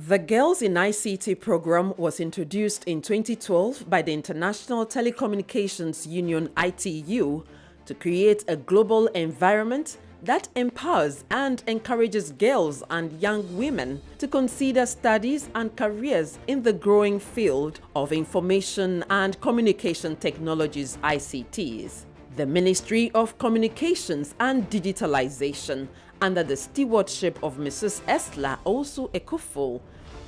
The Girls-In-ICT program was introduced in 2012 by the International Telecommunication Union (ITU) to create a global environment that empowers and encourages girls and young women to consider studies and careers in the growing field of information and communication technologies (ICTs). The Ministry of Communications and Digitalisation, under the stewardship of Mrs. Esla Osu Ekufo,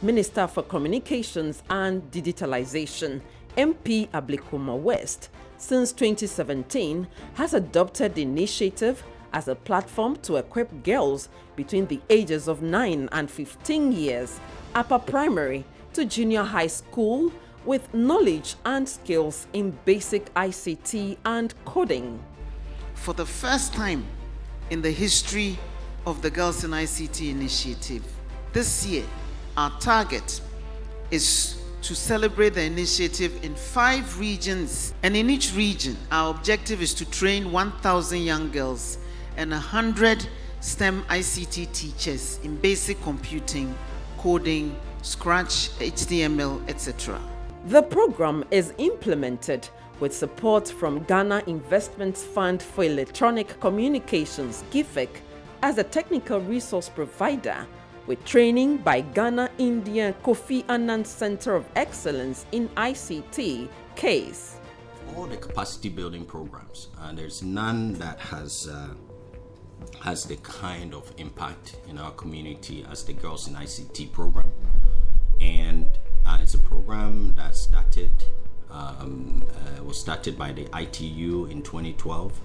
Minister for Communications and Digitalisation, MP Ablikuma West, since 2017 has adopted the initiative as a platform to equip girls between the ages of 9 and 15 years, upper primary to junior high school, with knowledge and skills in basic ICT and coding. For the first time in the history of the Girls-In-ICT initiative, this year our target is to celebrate the initiative in 5 regions, and in each region our objective is to train 1,000 young girls and 100 STEM ICT teachers in basic computing, coding, Scratch, HTML, etc. The program is implemented with support from Ghana Investment Fund for Electronic Communications (GIFEC) as a technical resource provider, with training by Ghana India Kofi Annan Center of Excellence in ICT (CASE). All the capacity building programs, there's none that has the kind of impact in our community as the Girls-In-ICT program. And it's a program that was started by the ITU in 2012,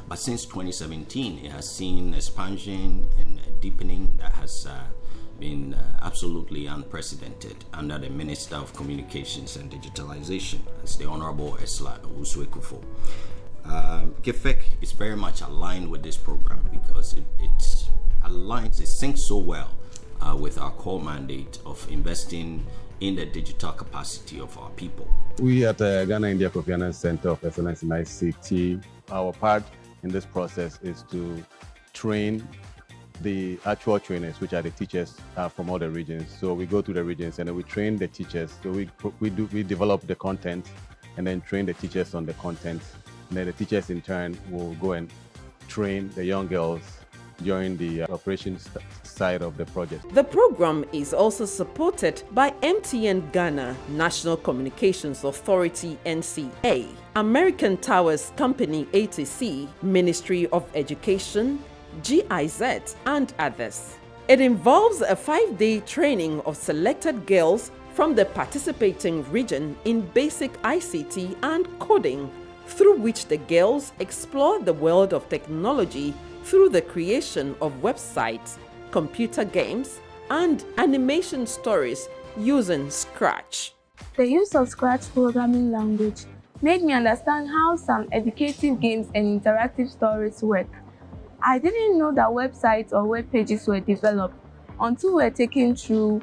but since 2017 it has seen expansion and deepening that has been absolutely unprecedented under the Minister of Communications and Digitalisation, as the Honorable Esla Osu Ekufo. GIFEC is very much aligned with this program because it syncs so well with our core mandate of investing in the digital capacity of our people. We at the Ghana India Kofi Annan Center of Excellence in ICT, our part in this process is to train the actual trainers, which are the teachers from all the regions. So we go to the regions and then we train the teachers. So we develop the content and then train the teachers on the content. And then the teachers in turn will go and train the young girls during the operations side of the project. The program is also supported by MTN Ghana, National Communications Authority (NCA), American Towers Company (ATC), Ministry of Education, GIZ, and others. It involves a 5-day training of selected girls from the participating region in basic ICT and coding, through which the girls explore the world of technology through the creation of websites, computer games, and animation stories using Scratch. The use of Scratch programming language made me understand how some educative games and interactive stories work. I didn't know that websites or web pages were developed until we were taken through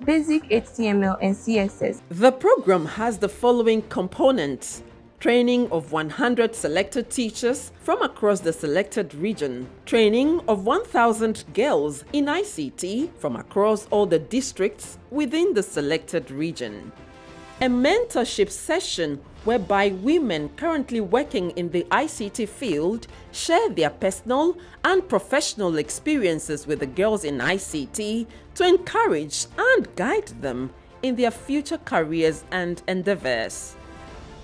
basic HTML and CSS. The program has the following components: training of 100 selected teachers from across the selected region, training of 1,000 girls in ICT from across all the districts within the selected region, a mentorship session whereby women currently working in the ICT field share their personal and professional experiences with the girls in ICT to encourage and guide them in their future careers and endeavors.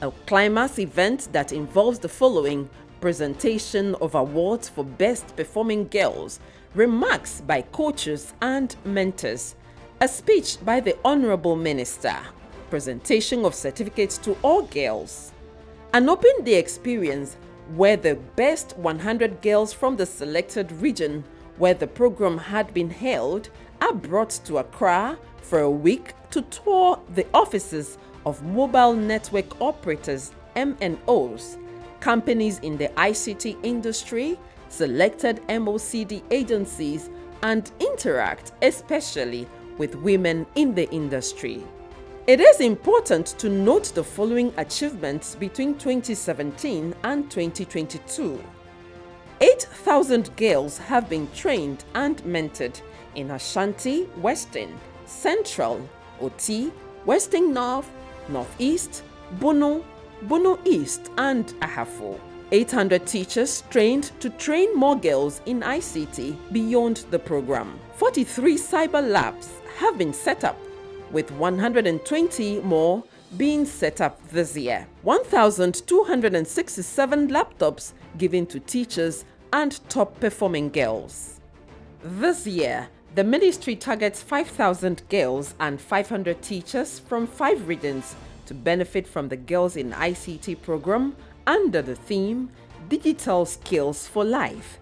A climax event that involves the following: presentation of awards for best performing girls, remarks by coaches and mentors, a speech by the Honorable Minister, presentation of certificates to all girls, an open day experience where the best 100 girls from the selected region where the program had been held are brought to Accra for a week to tour the offices of mobile network operators (MNOs), companies in the ICT industry, selected MOCD agencies, and interact especially with women in the industry. It is important to note the following achievements between 2017 and 2022. 8,000 girls have been trained and mentored in Ashanti, Western, Central, Oti, Western North, Northeast, Bono, Bono East, and Ahafo. 800 teachers trained to train more girls in ICT beyond the program. 43 cyber labs have been set up, with 120 more being set up this year. 1,267 laptops given to teachers and top-performing girls. This year, the ministry targets 5,000 girls and 500 teachers from 5 regions to benefit from the Girls in ICT program under the theme Digital Skills for Life.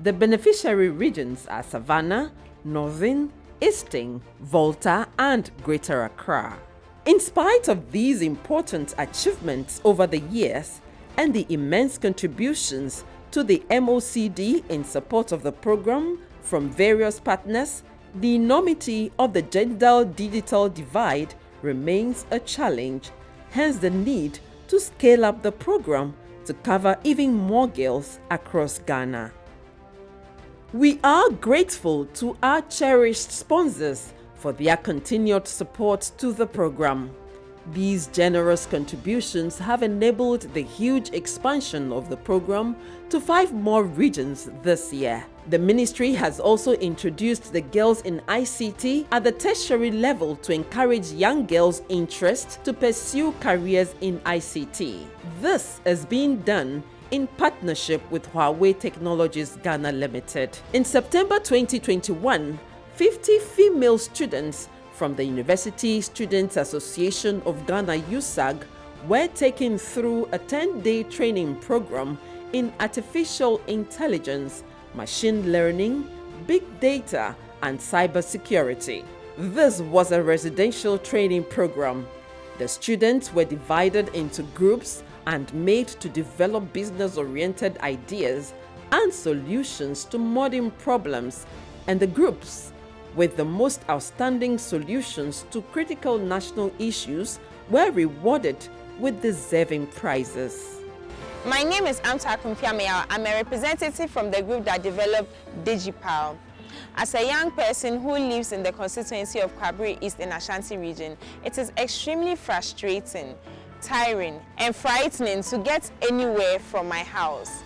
The beneficiary regions are Savannah, Northern, Eastern, Volta, and Greater Accra. In spite of these important achievements over the years and the immense contributions to the MOCD in support of the program from various partners, the enormity of the gender digital divide remains a challenge, hence the need to scale up the program to cover even more girls across Ghana. We are grateful to our cherished sponsors for their continued support to the program. These generous contributions have enabled the huge expansion of the program to 5 more regions this year. The ministry has also introduced the Girls in ICT at the tertiary level to encourage young girls' interest to pursue careers in ICT. This is being done in partnership with Huawei Technologies Ghana Limited. In September 2021, 50 female students from the University Students Association of Ghana USAG were taken through a 10-day training program in artificial intelligence, machine learning, big data, and cybersecurity. This was a residential training program. The students were divided into groups and made to develop business-oriented ideas and solutions to modern problems, and the groups with the most outstanding solutions to critical national issues were rewarded with deserving prizes. My name is Amta Kumfiamea. I'm a representative from the group that developed Digipal. As a young person who lives in the constituency of Kwabri East in Ashanti region, it is extremely frustrating, tiring, and frightening to get anywhere from my house.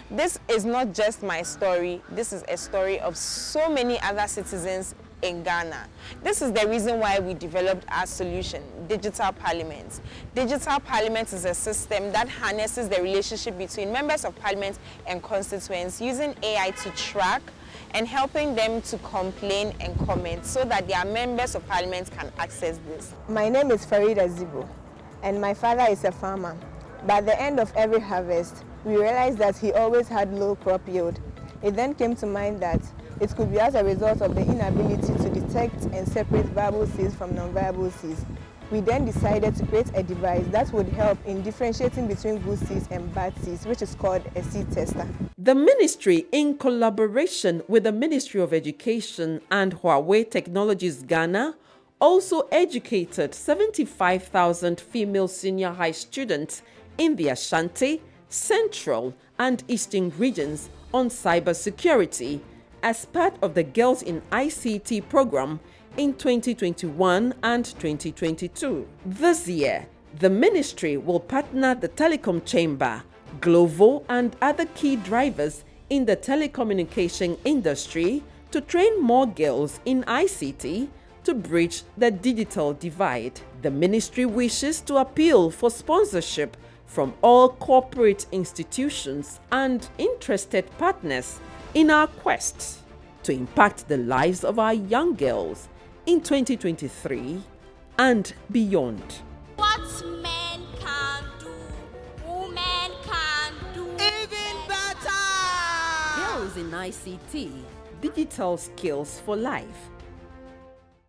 This is not just my story, this is a story of so many other citizens in Ghana. This is the reason why we developed our solution, Digital Parliament. Digital Parliament is a system that harnesses the relationship between members of parliament and constituents using AI to track and helping them to complain and comment so that their members of parliament can access this. My name is Farida Zibo, and my father is a farmer. By the end of every harvest, we realized that he always had low crop yield. It then came to mind that it could be as a result of the inability to detect and separate viable seeds from non-viable seeds. We then decided to create a device that would help in differentiating between good seeds and bad seeds, which is called a seed tester. The ministry, in collaboration with the Ministry of Education and Huawei Technologies Ghana, also educated 75,000 female senior high students in the Ashanti, Central, and Eastern regions on cybersecurity as part of the Girls in ICT program in 2021 and 2022. This year, the ministry will partner the Telecom Chamber, Glovo, and other key drivers in the telecommunication industry to train more girls in ICT to bridge the digital divide. The ministry wishes to appeal for sponsorship from all corporate institutions and interested partners in our quest to impact the lives of our young girls in 2023 and beyond. What men can do, women can do Even better! Girls in ICT, Digital Skills for Life.